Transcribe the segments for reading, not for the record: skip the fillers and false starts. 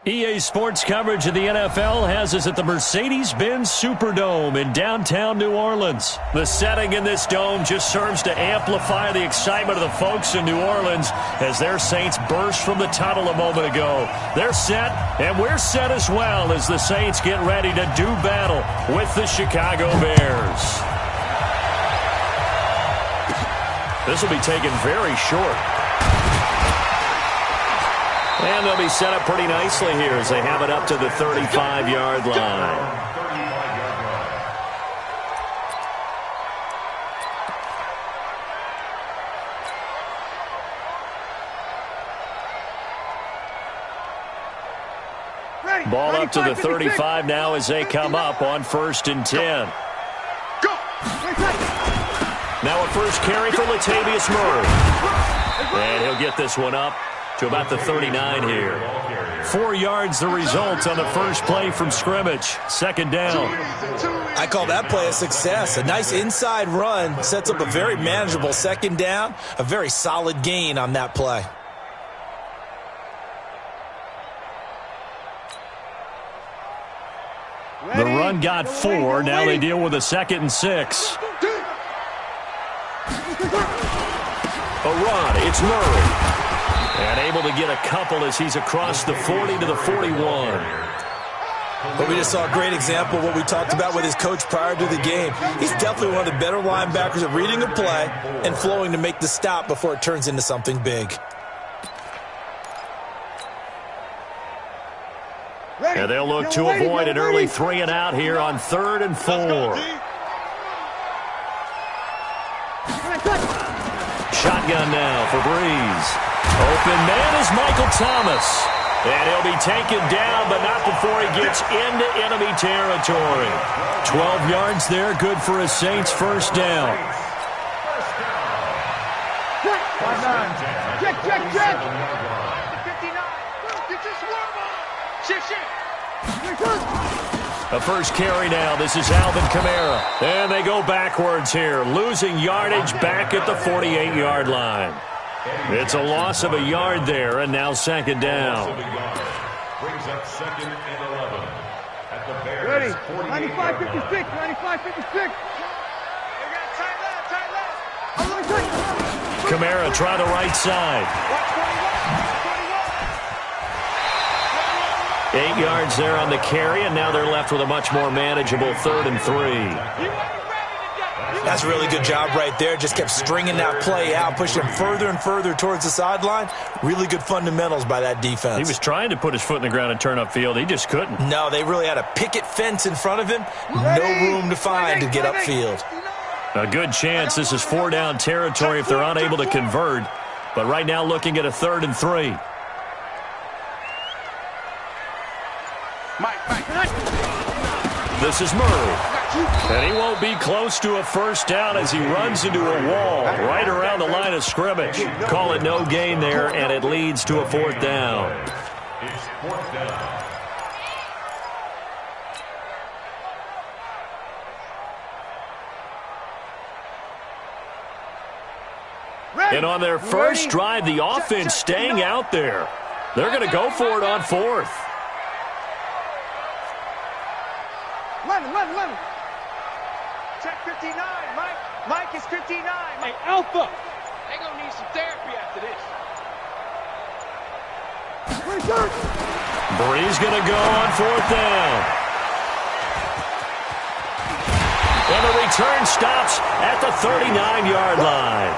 EA Sports coverage of the NFL has us at the Mercedes-Benz Superdome in downtown New Orleans. The setting in this dome just serves to amplify the excitement of the folks in New Orleans as their Saints burst from the tunnel a moment ago. They're set, and we're set as well as the Saints get ready to do battle with the Chicago Bears. This will be taken very short. And they'll be set up pretty nicely here as they have it up to the 35-yard line. Ball up to the 35 now as they come up on 1st and 10. Now a first carry for Latavius Murray. And he'll get this one up to about the 39 here. 4 yards the result on the first play from scrimmage. 2nd down. I call that play a success. A nice inside run sets up a very manageable 2nd down. A very solid gain on that play. The run got 4. Now they deal with a 2nd and 6. A run. It's Murray. And able to get a couple as he's across the 40 to the 41. But we just saw a great example of what we talked about with his coach prior to the game. He's definitely one of the better linebackers at reading a play and flowing to make the stop before it turns into something big. And they'll look to avoid an early 3 and out here on 3rd and 4. Shotgun now for Breeze. Open man is Michael Thomas. And he'll be taken down, but not before he gets into enemy territory. 12 yards there, good for a Saints first down. Check. 59. A first carry now. This is Alvin Kamara. And they go backwards here, losing yardage back at the 48-yard line. It's a loss of a yard there, and now 2nd down. Brings up 2nd and 11 at the Bears. Ready. 95-56. 95-56. Kamara try the right side. 8 yards there on the carry, and now they're left with a much more manageable 3rd and 3. That's a really good job right there. Just kept stringing that play out, pushing him further and further towards the sideline. Really good fundamentals by that defense. He was trying to put his foot in the ground and turn upfield. He just couldn't. No, they really had a picket fence in front of him. No room to find to get upfield. A good chance this is 4-down territory if they're unable to convert. But right now looking at a 3rd and 3. This is Murray. And he won't be close to a first down as he runs into a wall right around the line of scrimmage. Call it no gain there, and it leads to a 4th down. It's 4th down. And on their first drive, the offense staying out there. They're going to go for it on 4th. 11. Check 59, Mike. Mike is 59. Hey, Alpha. They gonna need some therapy after this. Breeze gonna go on 4th down. And the return stops at the 39-yard line.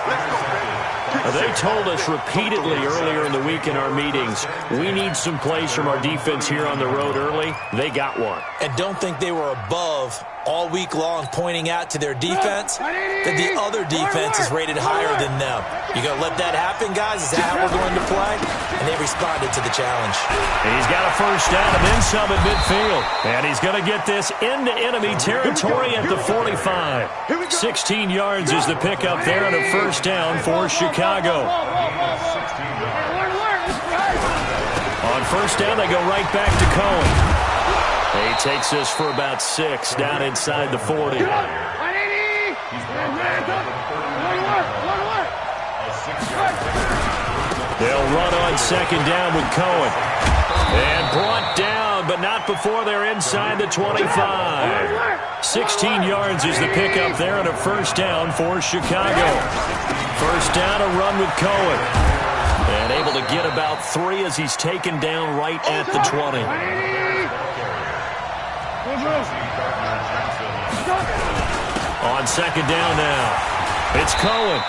They told us repeatedly earlier in the week in our meetings, we need some plays from our defense here on the road early. They got one. And don't think they were above all week long pointing out to their defense that the other defense is rated higher than them. You going to let that happen, guys? Is that how we're going to play? And they responded to the challenge. And he's got a first down and then some at midfield. And he's going to get this into enemy territory at the 45. 16 yards is the pickup there and a first down for Chicago. On first down, they go right back to Cohen. He takes this for about 6 down inside the 40. They'll run on 2nd down with Cohen. And brought down, but not before they're inside the 25. 16 yards is the pickup there, and a first down for Chicago. First down, a run with Cohen. And able to get about 3 as he's taken down right at the 20. On second down now, it's Cohen.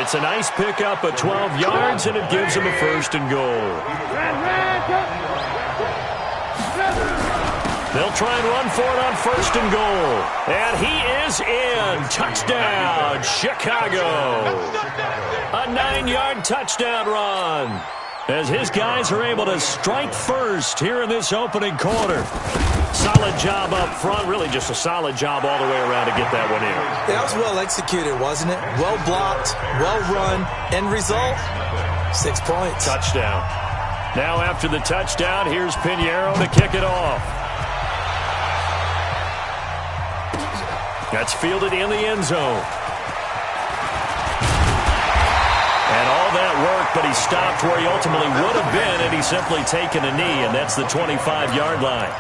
It's a nice pickup of 12 yards, and it gives him a first and goal. They'll try and run for it on first and goal. And he is in. Touchdown, Chicago. A 9-yard touchdown run, as his guys are able to strike first here in this opening quarter. Solid job up front, really just a solid job all the way around to get that one in. Yeah, that was well executed, wasn't it? Well blocked, well run. End result, 6 points. Touchdown. Now after the touchdown, here's Pinheiro to kick it off. That's fielded in the end zone. And all that work, but he stopped where he ultimately would have been had he simply taken a knee, and that's the 25-yard line.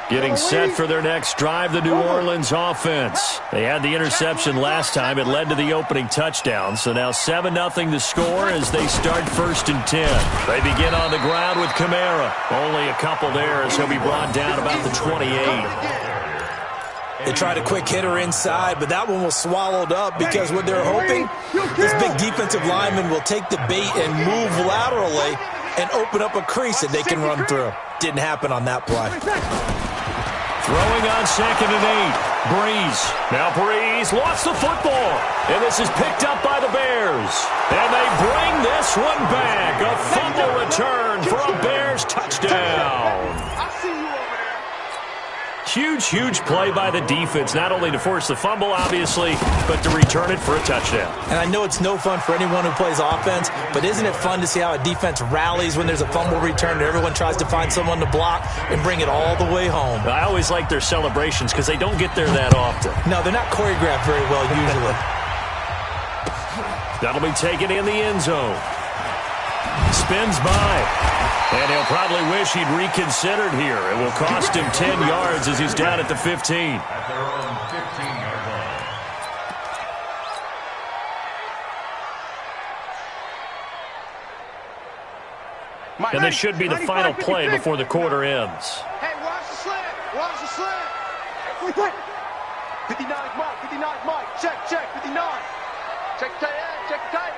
Getting set for their next drive, the New Orleans offense. They had the interception last time. It led to the opening touchdown. So now 7-0 the score as they start first and 10. They begin on the ground with Kamara. Only a couple there as he'll be brought down about the 28. They tried a quick hitter inside, but that one was swallowed up because what they're hoping, this big defensive lineman will take the bait and move laterally and open up a crease that they can run through. Didn't happen on that play. Throwing on second and 8. Breeze. Now Breeze lost the football. And this is picked up by the Bears. And they bring this one back. A fumble return for a Bears touchdown. Huge, huge play by the defense, not only to force the fumble, obviously, but to return it for a touchdown. And I know it's no fun for anyone who plays offense, but isn't it fun to see how a defense rallies when there's a fumble return and everyone tries to find someone to block and bring it all the way home? I always like their celebrations because they don't get there that often. No, they're not choreographed very well usually. That'll be taken in the end zone. Spins by. And he'll probably wish he'd reconsidered here. It will cost him 10 yards as he's down at the 15. At their own 15-yard line. And this should be the final play before the quarter ends. Hey, watch the slant. Watch the slant. 59 Mike. 59 Mike. Check, 59. Check tight end. Check tight.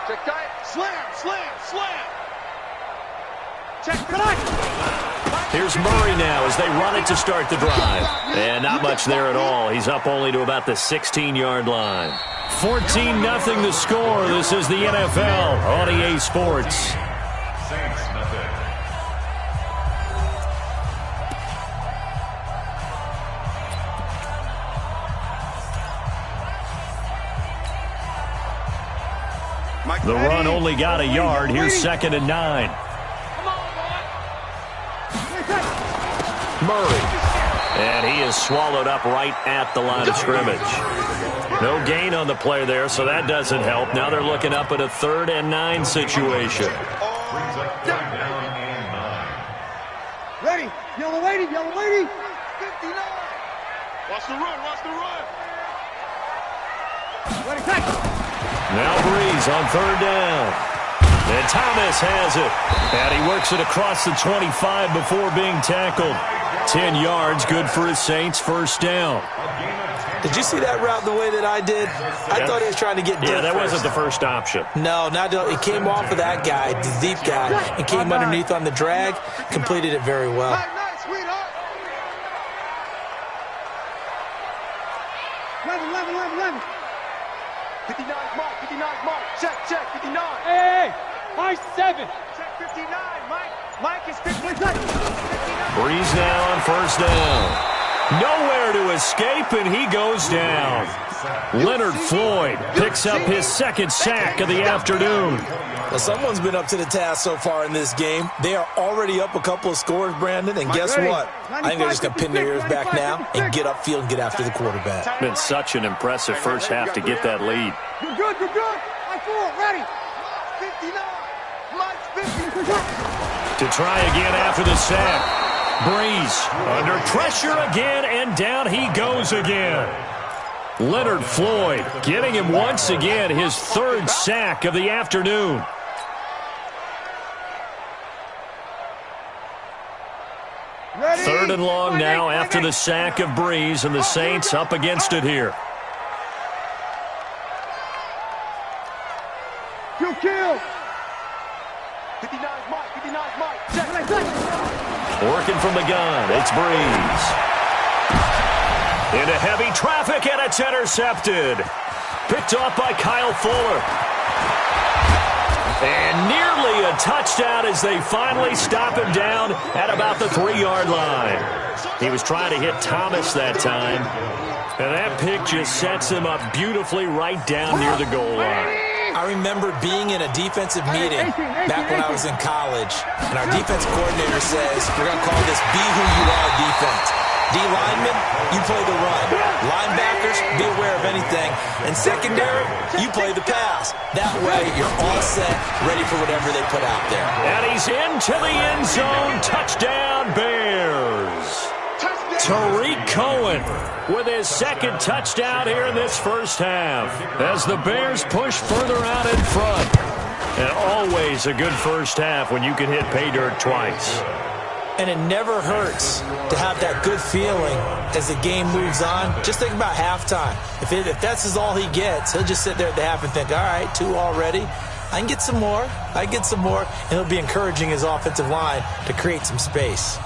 Check tight. Slam. Check tonight. Here's Murray now as they run it to start the drive. And not much there at all. He's up only to about the 16-yard line. 14-0 the score. This is the NFL on EA Sports. Saints, nothing. The run only got a yard. Here's second and 9. Murray. And he is swallowed up right at the line of scrimmage. No gain on the play there, so that doesn't help. Now they're looking up at a 3rd and 9 situation. Brings up 3rd down and 9. Ready. Yellow lady. 59. Watch the run. Ready, take. Now Breeze on 3rd down. And Thomas has it. And he works it across the 25 before being tackled. 10 yards, good for his Saints, first down. Did you see that route the way that I did? I thought he was trying to get Yeah, that first. wasn't the first option. No, it came off of that guy, the deep guy, and came underneath on the drag, completed it very well. Nice, sweetheart. 11. 59 Mike. Check, 59. Hey, Mike 7. Check 59, Mike is 59. Breeze now on first down. Nowhere to escape, and he goes down. Leonard Floyd picks up his 2nd sack of the afternoon. Well, someone's been up to the task so far in this game. They are already up a couple of scores, Brandon, and guess what? I think they're just going to pin their ears back now and get upfield and get after the quarterback. Been such an impressive first half to get that lead. You're good. ready. 59. Mike's 50. To try again after the sack. Breeze under pressure again, and down he goes again. Leonard Floyd getting him once again his third sack of the afternoon. Ready. Third and long now after the sack of Breeze, and the Saints up against it here. You kill. 59 Mike. 59 Mike. Check. Working from the gun, it's Breeze. Into heavy traffic, and it's intercepted. Picked off by Kyle Fuller. And nearly a touchdown as they finally stop him down at about the 3-yard line. He was trying to hit Thomas that time. And that pick just sets him up beautifully right down near the goal line. I remember being in a defensive meeting back when I was in college, and our defense coordinator says, we're going to call this be who you are defense. D linemen, you play the run. Linebackers, be aware of anything. And secondary, you play the pass. That way, you're all set, ready for whatever they put out there. And he's into the end zone. Touchdown, Bears. Tariq Cohen with his second touchdown here in this first half as the Bears push further out in front. And always a good first half when you can hit pay dirt twice. And it never hurts to have that good feeling as the game moves on. Just think about halftime. If that's all he gets, he'll just sit there at the half and think, all right, 2 already. I can get some more. I get some more. And he'll be encouraging his offensive line to create some space.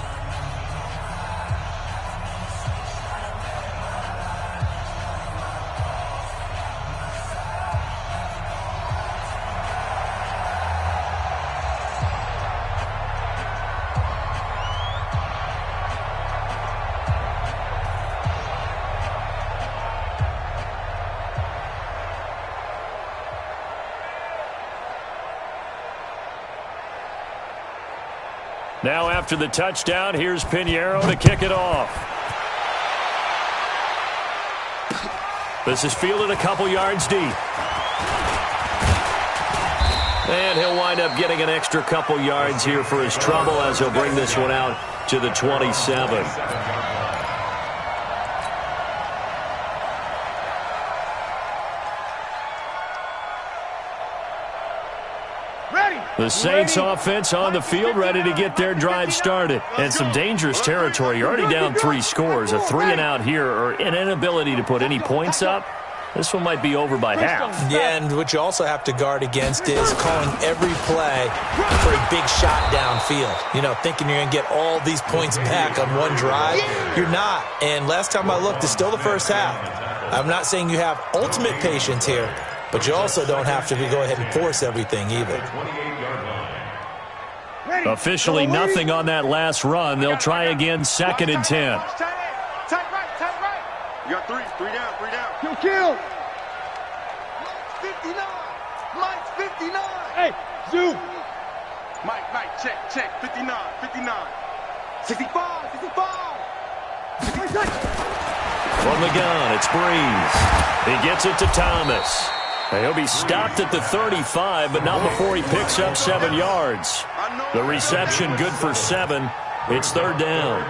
Now after the touchdown, here's Pinheiro to kick it off. This is fielded a couple yards deep. And he'll wind up getting an extra couple yards here for his trouble as he'll bring this one out to the 27. The Saints offense on the field, ready to get their drive started. And some dangerous territory. You're already down 3 scores. A 3-and-out here, or an inability to put any points up. This one might be over by half. Yeah, and what you also have to guard against is calling every play for a big shot downfield. You know, thinking you're going to get all these points back on one drive. You're not. And last time I looked, it's still the first half. I'm not saying you have ultimate patience here, but you also don't have to go ahead and force everything either. Officially nothing on that last run. They'll try again, 2nd and 10. Tight right. You got 3 down. Kill. 59. Mike's 59. Hey, zoom. Mike, check. 59. 65. From the gun, it's Breeze. He gets it to Thomas. And he'll be stopped at the 35, but not before he picks up 7 yards. The reception good for 7. It's 3rd down.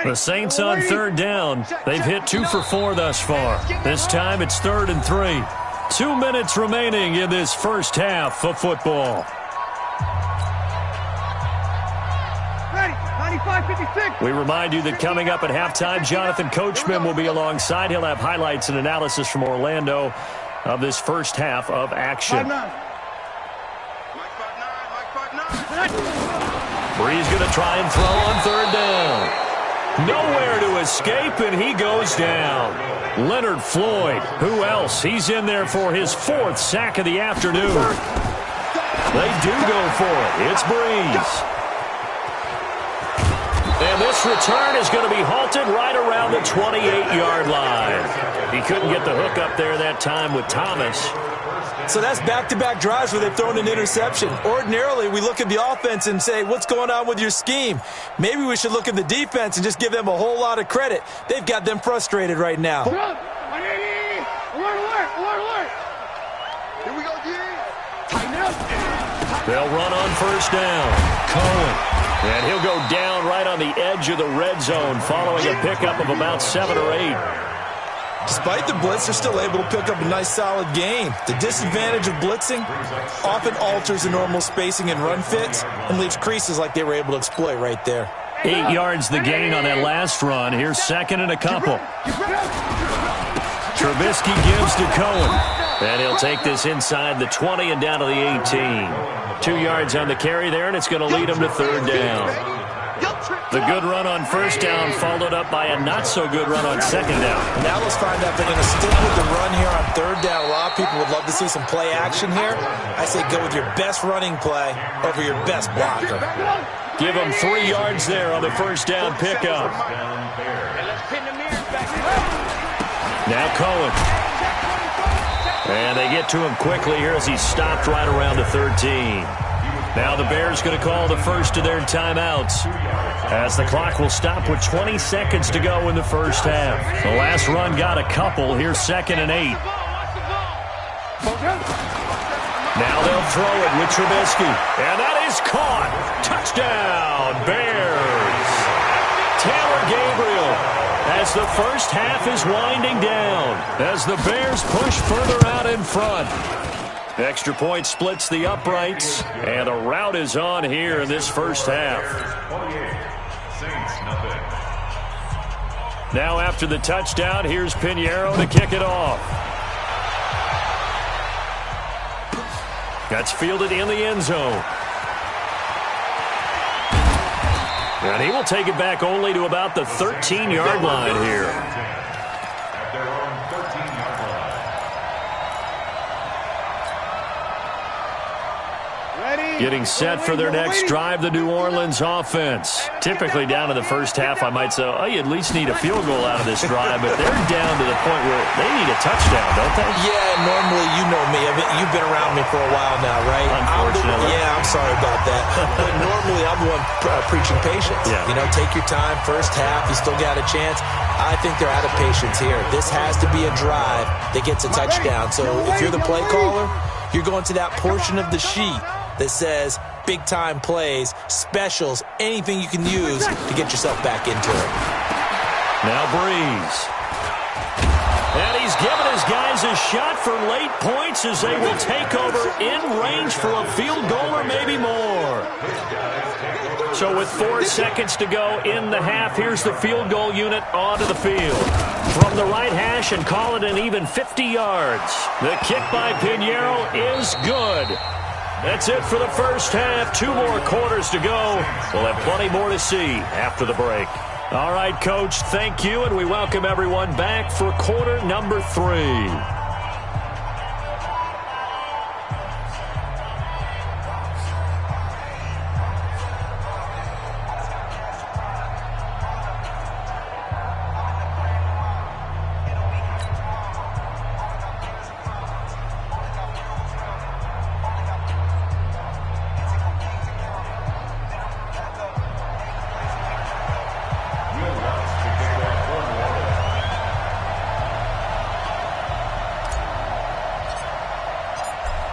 The Saints on 3rd down. They've hit 2 for 4 thus far. This time it's 3rd and 3. 2 minutes remaining in this first half of football. We remind you that coming up at halftime, Jonathan Coachman will be alongside. He'll have highlights and analysis from Orlando of this first half of action. Breeze going to try and throw on 3rd down. Nowhere to escape, and he goes down. Leonard Floyd, who else? He's in there for his 4th sack of the afternoon. They do go for it. It's Breeze. And this return is going to be halted right around the 28-yard line. He couldn't get the hook up there that time with Thomas. So that's back-to-back drives where they've thrown an interception. Ordinarily, we look at the offense and say, what's going on with your scheme? Maybe we should look at the defense and just give them a whole lot of credit. They've got them frustrated right now. Alert, alert. Here we go, D. Tighten up. They'll run on first down. Cohen. And he'll go down right on the edge of the red zone following a pickup of about 7 or 8. Despite the blitz, they're still able to pick up a nice, solid gain. The disadvantage of blitzing often alters the normal spacing and run fits and leaves creases like they were able to exploit right there. 8 yards the gain on that last run. Here's second and a couple. Trubisky gives to Cohen. And he'll take this inside the 20 and down to the 18. 2 yards on the carry there, and it's going to lead him to third down. The good run on first down followed up by a not-so-good run on second down. Now let's find out if they're going to stick with the run here on third down. A lot of people would love to see some play action here. I say go with your best running play over your best blocker. Give him 3 yards there on the first down pickup. Now Cohen. And they get to him quickly here as he's stopped right around the 13. Now the Bears going to call the first of their timeouts as the clock will stop with 20 seconds to go in the first half. The last run got a couple. Here's second and 8. Now they'll throw it with Trubisky. And that is caught. Touchdown, Bears. Taylor Gabriel as the first half is winding down as the Bears push further out in front. Extra point splits the uprights, and a rout is on here in this first half. Now after the touchdown, here's Pinheiro to kick it off. That's fielded in the end zone. And he will take it back only to about the 13-yard line here. Getting set for their next drive, the New Orleans offense. Typically down to the first half, I might say, oh, you at least need a field goal out of this drive, but they're down to the point where they need a touchdown, don't they? Yeah, normally, you know me. You've been around me for a while now, right? Unfortunately. I'm sorry about that. But normally, I'm the one preaching patience. Yeah. You know, take your time. First half, you still got a chance. I think they're out of patience here. This has to be a drive that gets a touchdown. So if you're the play caller, you're going to that portion of the sheet that says big-time plays, specials, anything you can use to get yourself back into it. Now Breeze. And he's given his guys a shot for late points as they will take over in range for a field goal or maybe more. So with 4 seconds to go in the half, here's the field goal unit onto the field. From the right hash and call it an even 50 yards. The kick by Pinheiro is good. That's it for the first half. 2 more quarters to go. We'll have plenty more to see after the break. All right, Coach, thank you, and we welcome everyone back for quarter number 3.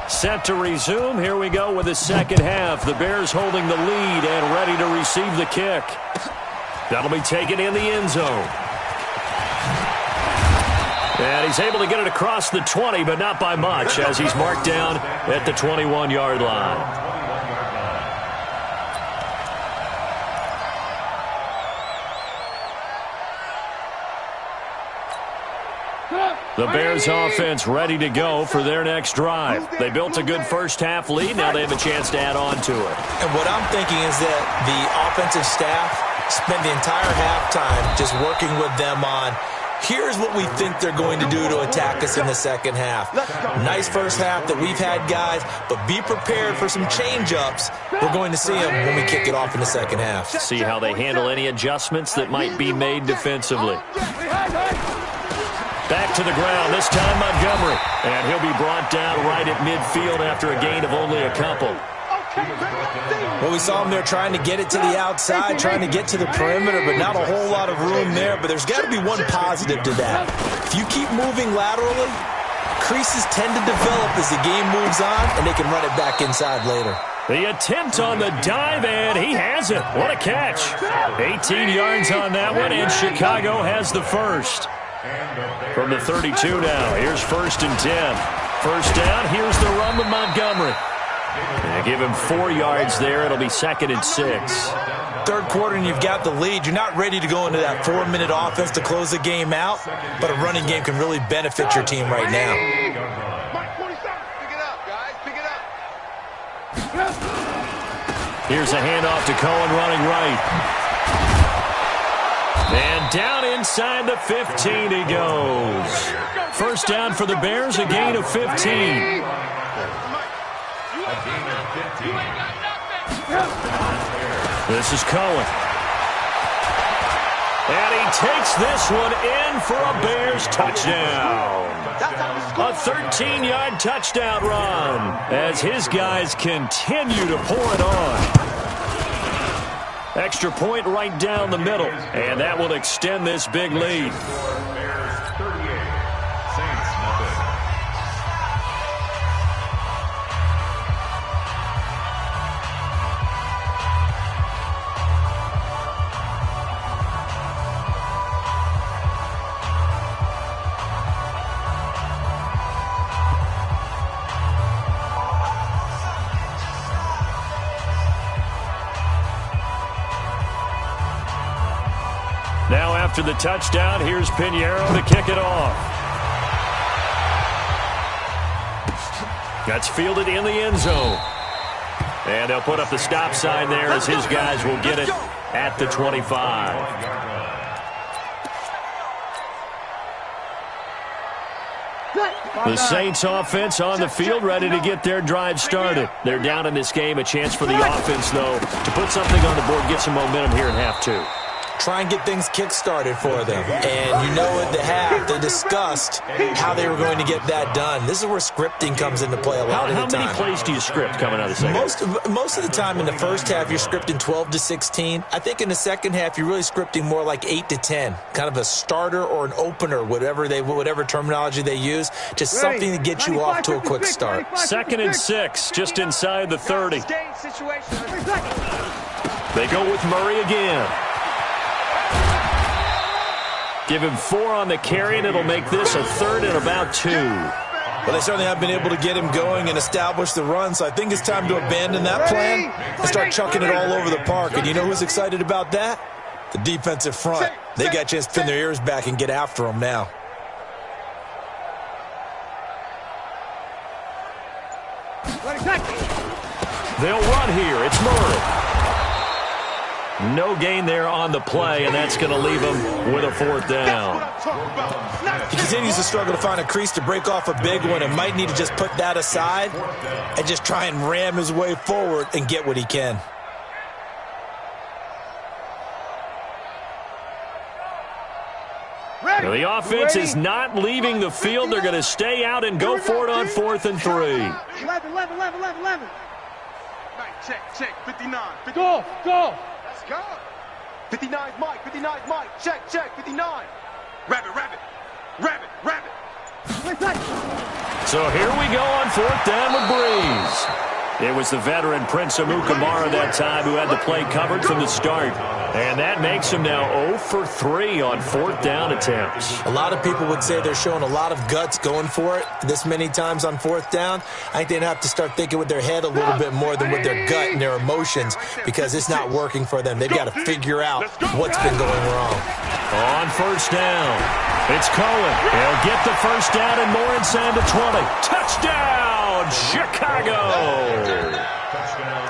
Set to resume. Here we go with the second half. The Bears holding the lead and ready to receive the kick. That'll be taken in the end zone. And he's able to get it across the 20, but not by much, as he's marked down at the 21-yard line. The Bears offense ready to go for their next drive. They built a good first half lead. Now they have a chance to add on to it. And what I'm thinking is that the offensive staff spent the entire halftime just working with them on Here's what we think they're going to do to attack us in the second half. Nice first half that we've had, guys, but be prepared for some change-ups. We're going to see them when we kick it off in the second half. See how they handle any adjustments that might be made defensively. Back to the ground, this time Montgomery. And he'll be brought down right at midfield after a gain of only a couple. Well, we saw him there trying to get it to the outside, trying to get to the perimeter, but not a whole lot of room there. But there's got to be one positive to that. If you keep moving laterally, creases tend to develop as the game moves on, and they can run it back inside later. The attempt on the dive, and he has it. What a catch. 18 yards on that one, and Chicago has the first. From the 32 now, here's 1st and 10. First down, here's the run with Montgomery. And give him 4 yards there. It'll be 2nd and 6. Third quarter and you've got the lead. You're not ready to go into that 4-minute offense to close the game out, but a running game can really benefit your team right now. Pick it up, guys. Pick it up. Here's a handoff to Cohen running right. And down inside the 15 he goes. First down for the Bears, a gain of 15. This is Cohen. And he takes this one in for a Bears touchdown. A 13-yard touchdown run as his guys continue to pour it on. Extra point right down the middle, and that will extend this big lead. Bears 38, Saints nothing. Now after the touchdown, here's Pinheiro to kick it off. That's fielded in the end zone. And they'll put up the stop sign there as his guys will get it at the 25. The Saints offense on the field, ready to get their drive started. They're down in this game. A chance for the offense, though, to put something on the board, get some momentum here in half two. Try and get things kick-started for them. And you know at the half, they discussed how they were going to get that done. This is where scripting comes into play a lot of the time. How many plays do you script coming out of the second half? Most of the time in the first half, you're scripting 12 to 16. I think in the second half, you're really scripting more like 8 to 10. Kind of a starter or an opener, whatever terminology they use. Just something to get you off to a quick start. 2nd and 6, just inside the 30. They go with Murray again. Give him 4 on the carry, and it'll make this a 3rd and about 2. Well, they certainly have been able to get him going and establish the run, so I think it's time to abandon that plan and start chucking it all over the park. And you know who's excited about that? The defensive front. They got a chance to pin their ears back and get after him now. They'll run here. It's Murray. No gain there on the play, and that's going to leave him with a 4th down. He continues to struggle to find a crease to break off a big one and might need to just put that aside and just try and ram his way forward and get what he can. Now, the offense is not leaving the field. They're going to stay out and go for it on 4th and 3. 11. Check. 59. Go. Let's go. 59's Mike. 59's Mike. Check. 59. Rabbit. So here we go on 4th down with Breeze. It was the veteran Prince Amukamara that time who had the play covered from the start. And that makes him now 0 for 3 on 4th down attempts. A lot of people would say they're showing a lot of guts going for it this many times on 4th down. I think they'd have to start thinking with their head a little bit more than with their gut and their emotions because it's not working for them. They've got to figure out what's been going wrong. On 1st down, it's Cohen. He'll get the 1st down and more inside the 20. Touchdown, Chicago!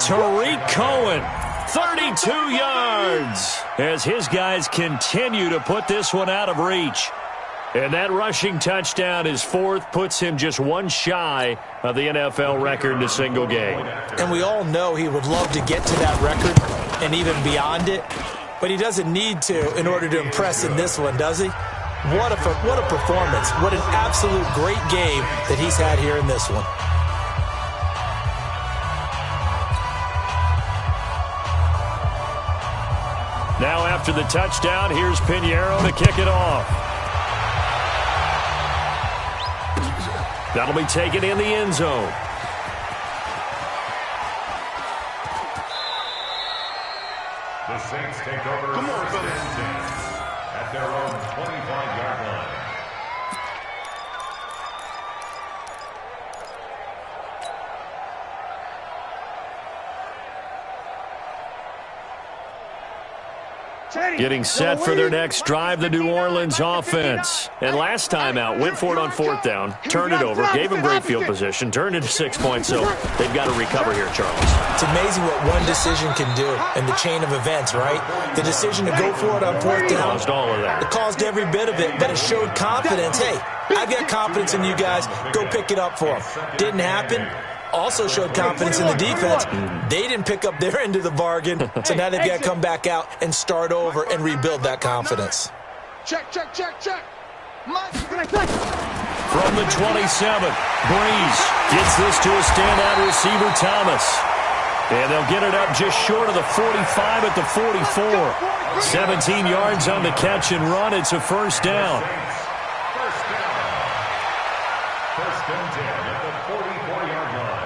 Tariq Cohen, 32 yards, as his guys continue to put this one out of reach. And that rushing touchdown, his fourth, puts him just one shy of the NFL record in a single game. And we all know he would love to get to that record and even beyond it, but he doesn't need to in order to impress in this one, does he? What a performance. What an absolute great game that he's had here in this one. Now after the touchdown, here's Pinheiro to kick it off. That'll be taken in the end zone. The Saints take over first and 10 at their own 25-yard line. Getting set for their next drive, the New Orleans offense. And last time out, went for it on fourth down, turned it over, gave them great field position, turned it to 6 points, so they've got to recover here, Charles. It's amazing what one decision can do in the chain of events, right? The decision to go for it on fourth down. Caused all of that. It caused every bit of it, but it showed confidence. Hey, I've got confidence in you guys. Go pick it up for them. Didn't happen. Also showed confidence in the defense. They didn't pick up their end of the bargain, so now they've got to come back out and start over and rebuild that confidence. Check. From the 27, Breeze gets this to a standout receiver, Thomas. And they'll get it up just short of the 45 at the 44. 17 yards on the catch and run. It's a first down. First and 10 at the 44-yard line.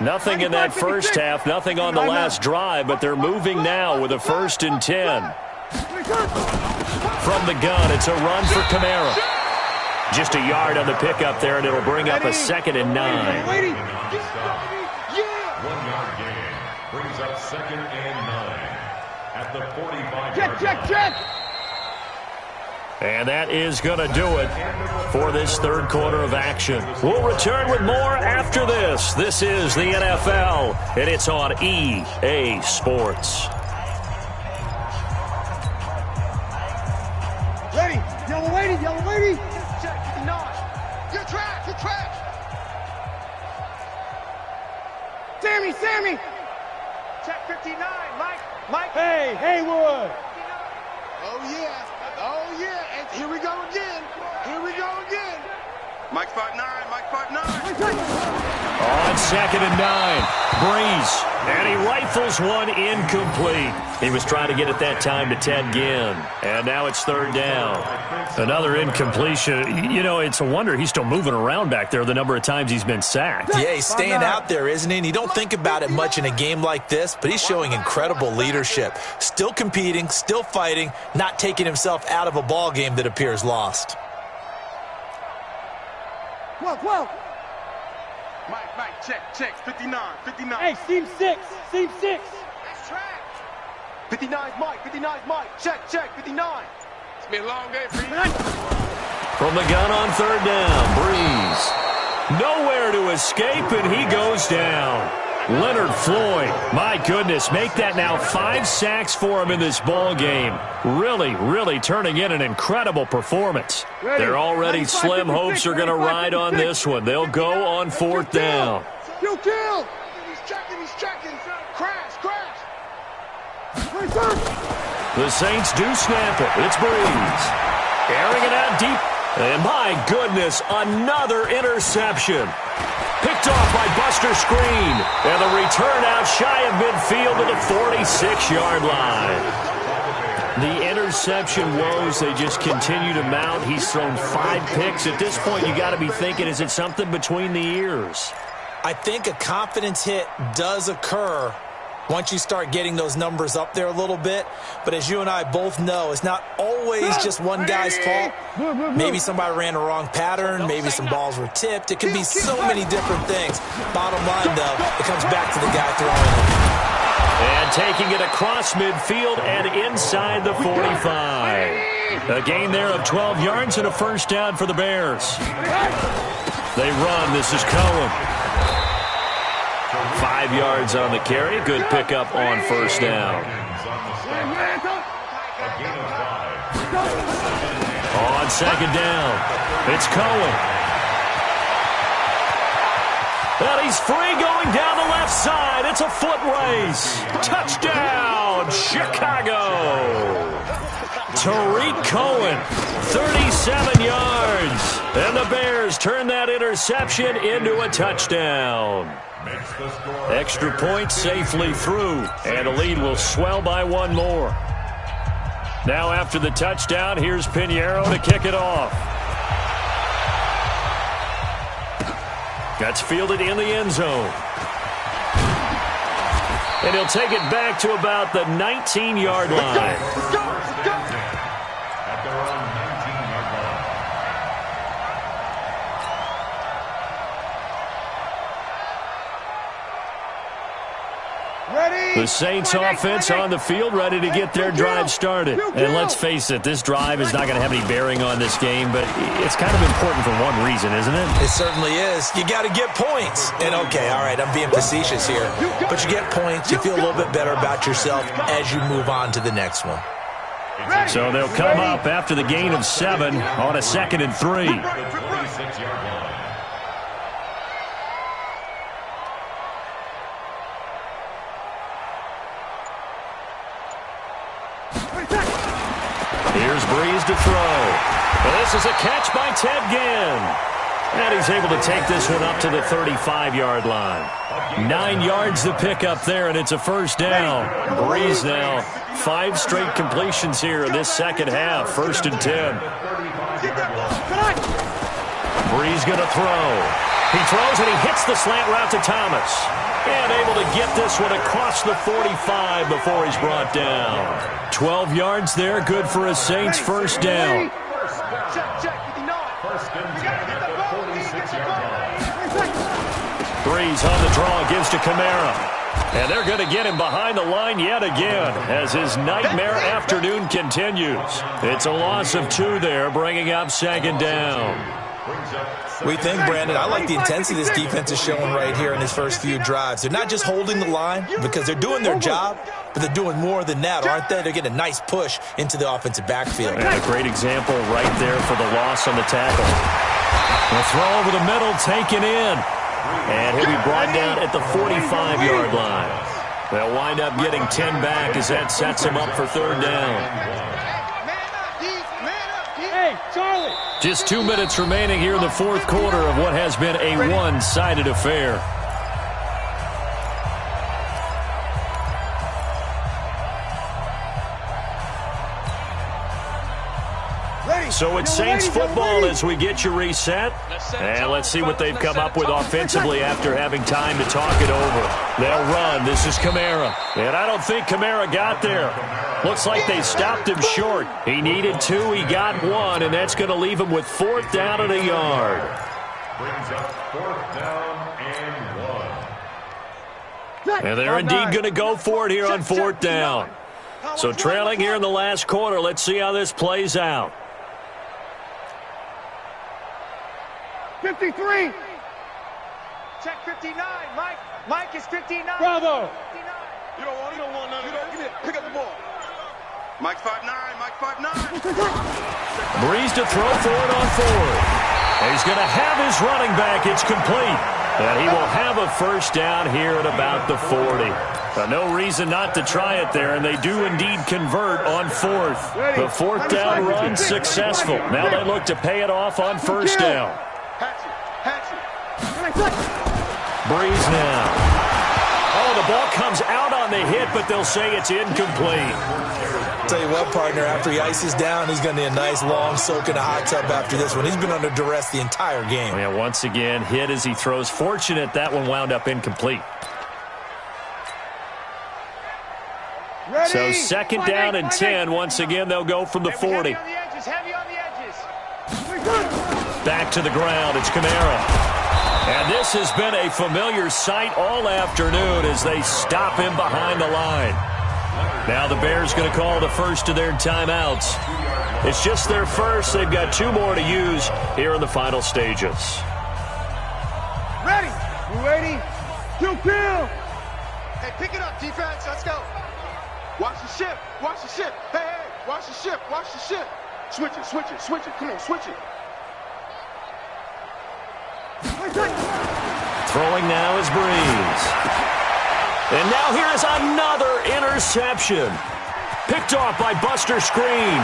Nothing in that first half, nothing on the last drive, but they're moving now with a first and 10. From the gun, it's a run for Kamara. Just a yard on the pickup there, and it'll bring up a second and 9. 1 yard gain brings up second and 9 at the 45-yard line. And that is going to do it for this third quarter of action. We'll return with more after this. This is the NFL, and it's on EA Sports. Ready. Yellow lady. Check 59. You're trash. Sammy. Check 59. Mike. Hey, Haywood. Oh, yeah. And here we go again. Mike 5'9". On second and 9, Breeze. And he rifles one incomplete. He was trying to get it that time to Ted Ginn. And now it's third down. Another incompletion. You know, it's a wonder he's still moving around back there the number of times he's been sacked. Yeah, he's staying out there, isn't he? And you don't think about it much in a game like this, but he's showing incredible leadership. Still competing, still fighting, not taking himself out of a ball game that appears lost. 12. Mike, check. 59. Hey, seam 6. That's track. 59's Mike. Check. 59. It's been a long day for you. From the gun on third down, Breeze. Nowhere to escape, and he goes down. Leonard Floyd, my goodness, make that now 5 sacks for him in this ball game. Really turning in an incredible performance. Their already slim hopes are going to ride on this one. They'll go on fourth down. Kill. He's checking. Crash. The Saints do snap it. It's Breeze. Airing it out deep. And my goodness, another interception. Picked off by Buster Screen. And the return out shy of midfield to the 46-yard line. The interception woes, they just continue to mount. He's thrown 5 picks. At this point, you got to be thinking, is it something between the ears? I think a confidence hit does occur once you start getting those numbers up there a little bit. But as you and I both know, it's not always just one guy's fault. Maybe somebody ran a wrong pattern. Maybe some balls were tipped. It could be so many different things. Bottom line, though, it comes back to the guy throwing it. And taking it across midfield and inside the 45. A gain there of 12 yards and a first down for the Bears. They run. This is Cohen. 5 yards on the carry. Good pickup on first down. On second down, it's Cohen. And he's free going down the left side. It's a foot race. Touchdown, Chicago. Tariq Cohen, 37 yards. And the Bears turn that interception into a touchdown. Extra point safely through. And the lead will swell by one more. Now after the touchdown, here's Pinheiro to kick it off. That's fielded in the end zone. And he'll take it back to about the 19-yard line. At their own 19-yard line. Ready? The Saints offense on the field, ready to get their drive started. And let's face it, this drive is not going to have any bearing on this game, but it's kind of important for one reason, isn't it? It certainly is. You got to get points. And okay, all right, I'm being facetious here. But you get points, you feel a little bit better about yourself as you move on to the next one. So they'll come up after the gain of 7 on a 2nd and 3. The 26-yard line. Here's Breeze to throw. This is a catch by Ted Ginn. And he's able to take this one up to the 35-yard line. 9 yards to pick up there, and it's a first down. Breeze now 5 straight completions here in this second half. 1st and 10. Breeze going to throw. He throws, and he hits the slant route to Thomas. And able to get this one across the 45 before he's brought down. 12 yards there, good for a Saints first down. Breeze on the draw, gives to Kamara. And they're going to get him behind the line yet again as his nightmare afternoon continues. It's a loss of 2 there, bringing up 2nd down. We think, Brandon, I like the intensity this defense is showing right here in his first few drives. They're not just holding the line because they're doing their job, but they're doing more than that, aren't they? They're getting a nice push into the offensive backfield. And a great example right there for the loss on the tackle. The throw over the middle, taken in. And he'll be brought down at the 45-yard line. They'll wind up getting 10 back as that sets them up for 3rd down. Hey, Charlie. Just 2 minutes remaining here in the 4th quarter of what has been a one-sided affair. So it's Saints football as we get you reset. And let's see what they've come up with offensively after having time to talk it over. They'll run. This is Kamara. And I don't think Kamara got there. Looks like they stopped him short. He needed 2. He got 1. And that's going to leave him with 4th down and a yard. Brings up 4th down and 1. And they're indeed going to go for it here on 4th down. So trailing here in the last quarter. Let's see how this plays out. 53. Check 59. Mike is 59. Bravo. You don't want none of that. Give me it. Pick up the ball. Mike's 5'9". Mike's 5'9". Breeze to throw for it on 4th. He's going to have his running back. It's complete. And he will have a first down here at about the 40. No reason not to try it there, and they do indeed convert on 4th. The 4th down run successful. Now they look to pay it off on 1st down. Breeze now. Oh, the ball comes out on the hit, but they'll say it's incomplete. Tell you what, partner, after he ices down, he's going to need a nice long soak in a hot tub after this one. He's been under duress the entire game. Yeah, once again, hit as he throws. Fortunate that one wound up incomplete. Ready? So 2nd down and 10. Once again, they'll go from the 40. Heavy on the edges. Heavy on the edges. Back to the ground. It's Kamara. And this has been a familiar sight all afternoon as they stop him behind the line. Now the Bears going to call the first of their timeouts. It's just their first. They've got 2 more to use here in the final stages. Ready. You ready? You kill. Hey, pick it up, defense. Let's go. Watch the ship. Watch the ship. Hey, hey, watch the ship. Watch the ship. Switch it, switch it, switch it. Come on, switch it. Throwing now is Breeze. And now here is another interception. Picked off by Buster Screen.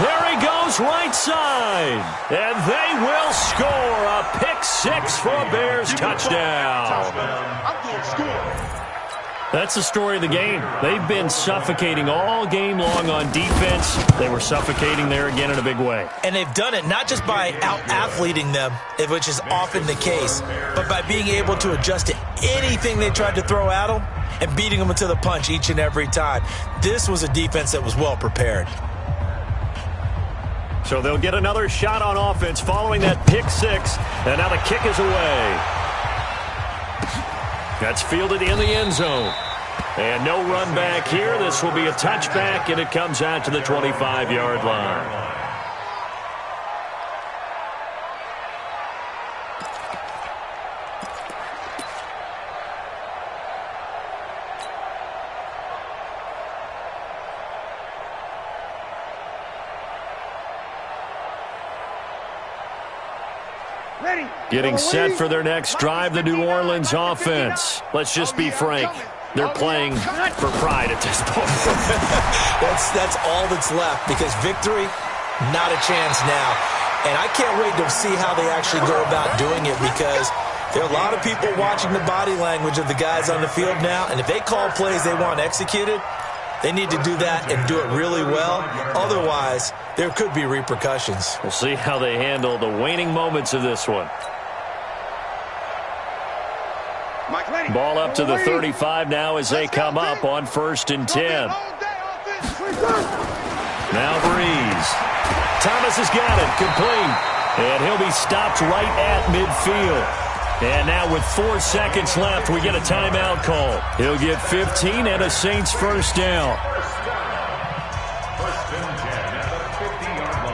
There he goes, right side. And they will score a pick-6 for a Bears touchdown. I'm going to score. That's the story of the game. They've been suffocating all game long on defense. They were suffocating there again in a big way. And they've done it not just by out-athleting them, which is often the case, but by being able to adjust to anything they tried to throw at them and beating them to the punch each and every time. This was a defense that was well prepared. So they'll get another shot on offense following that pick-6, and now the kick is away. That's fielded in the end zone. And no run back here. This will be a touchback, and it comes out to the 25-yard line. Getting set for their next drive, the New Orleans offense. Let's just be frank. They're playing for pride at this point. That's all that's left, because victory, not a chance now. And I can't wait to see how they actually go about doing it, because there are a lot of people watching the body language of the guys on the field now, and if they call plays they want executed, they need to do that and do it really well. Otherwise, there could be repercussions. We'll see how they handle the waning moments of this one. Ball up to the 35 now as they come up on 1st and 10. Now Breeze. Thomas has got it, complete. And he'll be stopped right at midfield. And now with 4 seconds left, we get a timeout call. He'll get 15 and a Saints first down. First and 10 at the 50-yard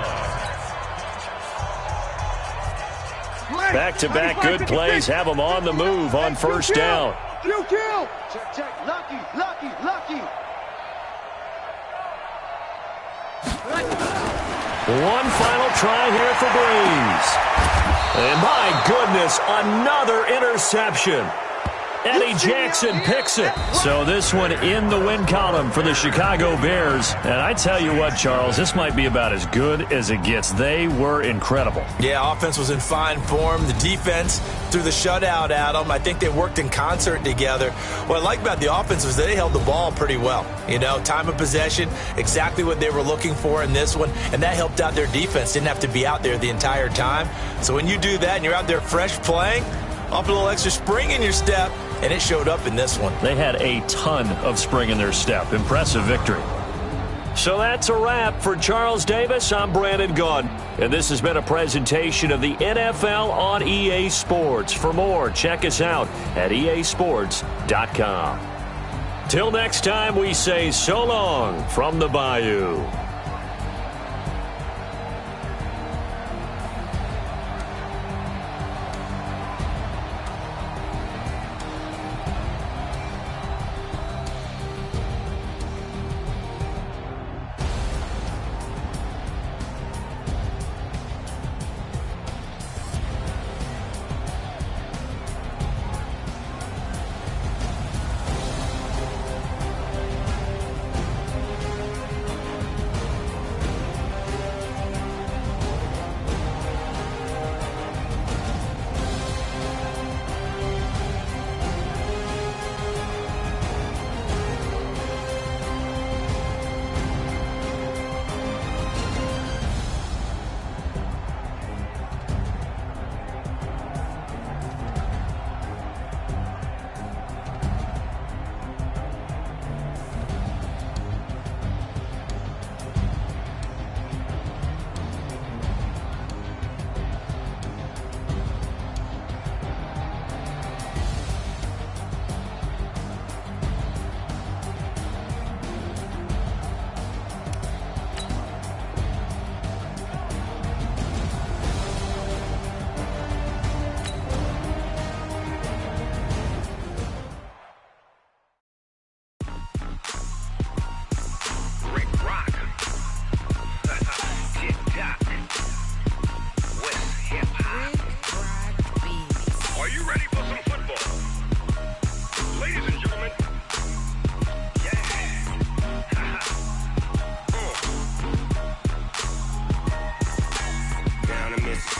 line. Back-to-back good plays have them on the move on first down. You kill. Check, check. Lucky, lucky, lucky. One final try here for Breeze. And my goodness, another interception. Eddie Jackson picks it. So this one in the win column for the Chicago Bears. And I tell you what, Charles, this might be about as good as it gets. They were incredible. Yeah, offense was in fine form. The defense threw the shutout at them. I think they worked in concert together. What I like about the offense was they held the ball pretty well. You know, time of possession, exactly what they were looking for in this one. And that helped out their defense. Didn't have to be out there the entire time. So when you do that and you're out there fresh playing, off a little extra spring in your step, and it showed up in this one. They had a ton of spring in their step. Impressive victory. So that's a wrap for Charles Davis. I'm Brandon Gaudin, and this has been a presentation of the NFL on EA Sports. For more, check us out at easports.com. Till next time, we say so long from the Bayou.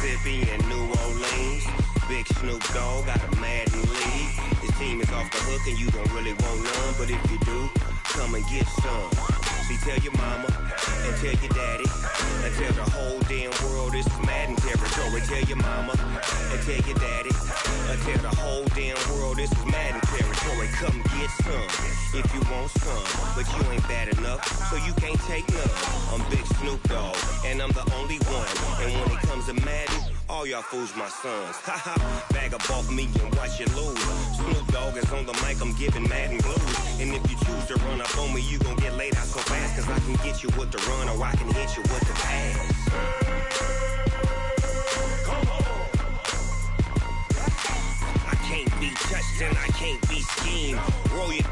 Mississippi and New Orleans. Big Snoop Dogg got a Madden league. His team is off the hook and you don't really want none, but if you do, come and get some. See, tell your mama and tell your daddy and tell the whole damn world this is Madden territory. Tell your mama and tell your daddy and tell the whole damn world this is Madden territory. Come get some if you want some, but you ain't bad enough, so you can't take none. I'm Big Snoop Dogg, and I'm the only one. And when it comes to Madden, all y'all fools my sons. Haha, bag up off me and watch you lose. Snoop Dogg is on the mic, I'm giving Madden blues. And if you choose to run up on me, you gon' get laid out so fast, cause I can get you with the run or I can hit you with the pass. I can't be touched and I can't be schemed. Roll you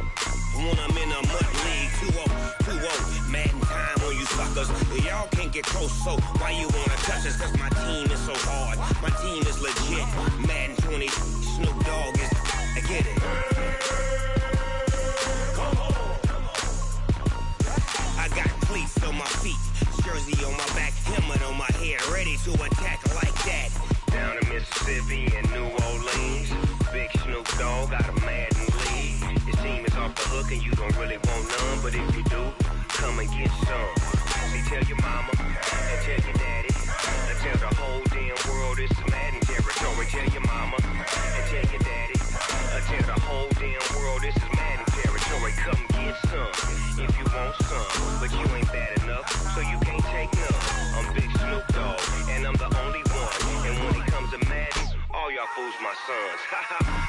when I'm in a mud league. 2-0, Madden time on you suckers. Y'all can't get close, so why you wanna touch us? Cause my team is so hard, my team is legit. Madden 20, Snoop Dogg is, I get it. I got cleats on my feet, jersey on my back, helmet on my head, ready to attack like that. Down in Mississippi and New Orleans, Big Snoop Dogg got a Madden league. His team is off the hook and you don't really want none, but if you do, come and get some. See, tell your mama and tell your daddy and tell the whole damn world this is Madden territory. Tell your mama and tell your daddy and tell the whole damn world this is Madden territory. Come get some if you want some, but you ain't bad enough, so you can't take none. I'm Big Snoop Dogg, and I'm the only one. And when it comes to Madden, all y'all fools my sons.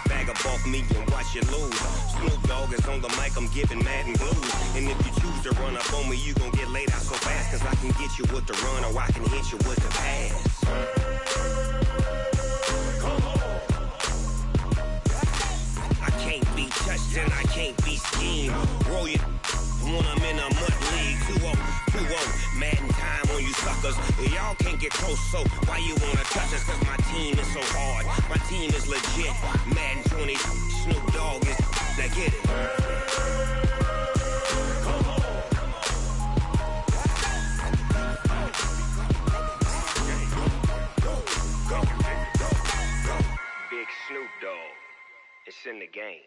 Bag up off me and watch you lose. Snoop Dogg is on the mic, I'm giving Madden blues. And if you choose to run up on me, you gon' get laid out so fast, cause I can get you with the run or I can hit you with the pass. I can't be touched and I can't be schemed. Roll you when I'm in a mud league. 2-0, Madden time on you suckers. Y'all can't get close, so why you wanna touch us? Cause my team is so hard, my team is legit. Madden 20, Snoop Dogg is, now get it. Big Snoop Dogg, it's in the game.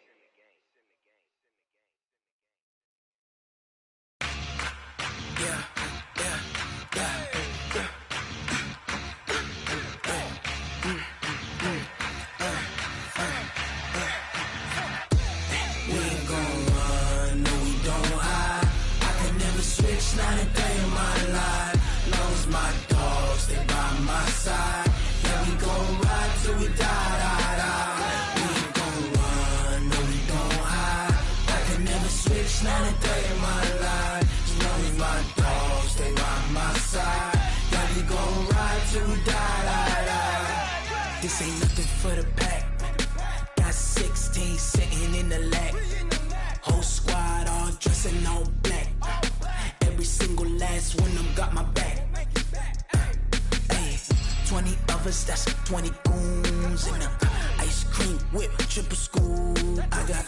Not a day in my life, long as my dogs stay by my side. Yeah, we gon' ride till we die, die, die. We ain't gon' run, no we don't hide. I can never switch, not a day in my life, as long as my dogs stay by my side. Yeah, we gon' ride till we die, die, die. This ain't nothing for the pack. Got 16 sitting in the lap. Whole squad all dressing all black. Every single last one of them got my back. Hey, 20 of us, that's 20 goons in a ice cream whip, triple scoop. I got